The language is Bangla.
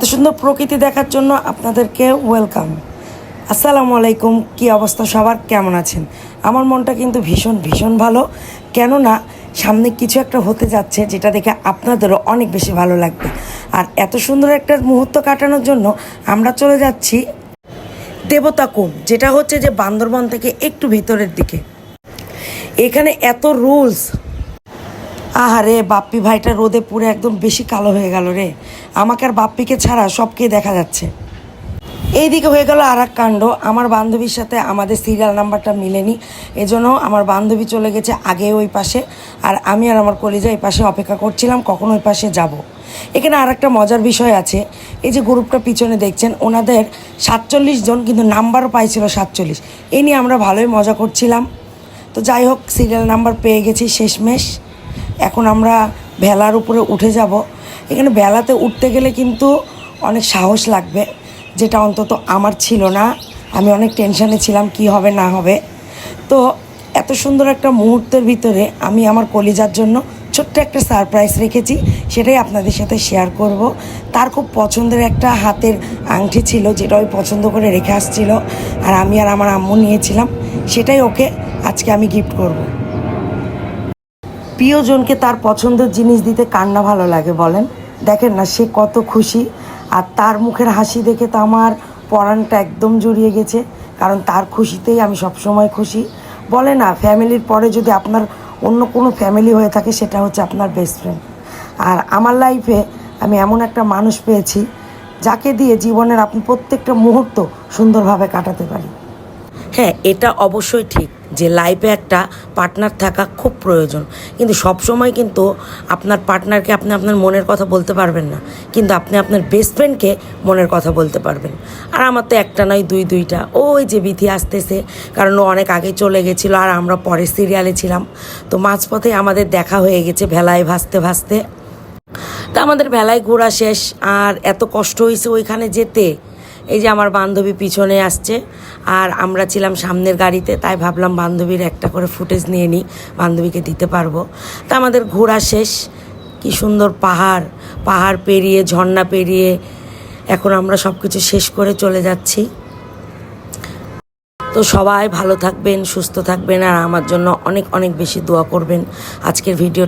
সুন্দর প্রকৃতি দেখার জন্য আপনাদেরকে ওয়েলকাম। আসসালামু আলাইকুম। কি অবস্থা সবার, কেমন আছেন? আমার মনটা কিন্তু ভীষণ ভীষণ ভালো, কেননা সামনে কিছু একটা হতে যাচ্ছে যেটা দেখে আপনাদেরও অনেক বেশি ভালো লাগবে। আর এত সুন্দর একটা মুহূর্ত কাটানোর জন্য আমরা চলে যাচ্ছি দেবতাকুণ্ড, যেটা হচ্ছে যে বান্দরবন থেকে একটু ভিতরের দিকে। এখানে এত রুলস, আহারে বাপ্পি ভাইটা রোদে পুড়ে একদম বেশি কালো হয়ে গেল রে। আমাকে আর বাপ্পিকে ছাড়া সবকে দেখা যাচ্ছে। এইদিকে হয়ে গেল আর এক কাণ্ড, আমার বান্ধবীর সাথে আমাদের সিরিয়াল নাম্বারটা মিলেনি, এজন্য আমার বান্ধবী চলে গেছে আগে ওই পাশে, আর আমি আর আমার কলিজা এই পাশে অপেক্ষা করছিলাম কখন ওই পাশে যাব। এখানে আর একটা মজার বিষয় আছে, এই যে গ্রুপটা পিছনে দেখছেন ওনাদের 47 জন, কিন্তু নাম্বারও পাইছিল 47। এই নিয়ে আমরা ভালোই মজা করছিলাম। তো যাই হোক, সিরিয়াল নাম্বার পেয়ে গেছি শেষমেশ। এখন আমরা ভেলার উপরে উঠে যাব। এখানে ভেলাতে উঠতে গেলে কিন্তু অনেক সাহস লাগবে, যেটা অন্তত আমার ছিল না। আমি অনেক টেনশানে ছিলাম কি হবে না হবে। তো এত সুন্দর একটা মুহূর্তের ভিতরে আমি আমার কলিজার জন্য ছোট্ট একটা সারপ্রাইজ রেখেছি, সেটাই আপনাদের সাথে শেয়ার করব। তার খুব পছন্দের একটা হাতের আংটি ছিল, যেটা ওই পছন্দ করে রেখে আসছিল, আর আমি আর আমার আম্মু নিয়েছিলাম। সেটাই ওকে আজকে আমি গিফট করব। প্রিয়জনকে তার পছন্দের জিনিস দিতে কার না ভালো লাগে বলেন? দেখেন না সে কত খুশি, আর তার মুখের হাসি দেখে তো আমার পরাণটা একদম জুড়িয়ে গেছে, কারণ তার খুশিতেই আমি সবসময় খুশি। বলে না, ফ্যামিলির পরে যদি আপনার অন্য কোনো ফ্যামিলি হয়ে থাকে সেটা হচ্ছে আপনার বেস্ট ফ্রেন্ড। আর আমার লাইফে আমি এমন একটা মানুষ পেয়েছি যাকে দিয়ে জীবনের আপনি প্রত্যেকটা মুহূর্ত সুন্দরভাবে কাটাতে পারি। হ্যাঁ, এটা অবশ্যই ঠিক যে লাইফে একটা পার্টনার থাকা খুব প্রয়োজন, কিন্তু সবসময় কিন্তু আপনার পার্টনারকে আপনি আপনার মনের কথা বলতে পারবেন না, কিন্তু আপনি আপনার বেস্ট ফ্রেন্ডকে মনের কথা বলতে পারবেন। আর আমার তো একটা নয় দুইটা, ওই যে বিথি আসতেছে, কারণ ও অনেক আগে চলে গেছিলো আর আমরা পরের সিরিয়ালে ছিলাম। তো মাঝপথে আমাদের দেখা হয়ে গেছে ভেলায় ভাসতে ভাসতে। তা আমাদের ভেলায় ঘোরা শেষ, আর এত কষ্ট হয়েছে ওইখানে যেতে। এই যে আমার বান্ধবী পিছনে আসছে আর আমরা ছিলাম সামনের গাড়িতে, তাই ভাবলাম বান্ধবীর একটা করে ফুটেজ নিয়ে নিই, বান্ধবীকে দিতে পারবো। তা আমাদের ঘোরা শেষ। কি সুন্দর পাহাড়, পাহাড় পেরিয়ে ঝর্ণা পেরিয়ে এখন আমরা সব কিছু শেষ করে চলে যাচ্ছি। তো সবাই ভালো থাকবেন, সুস্থ থাকবেন, আর আমার জন্য অনেক অনেক বেশি দোয়া করবেন। আজকের ভিডিও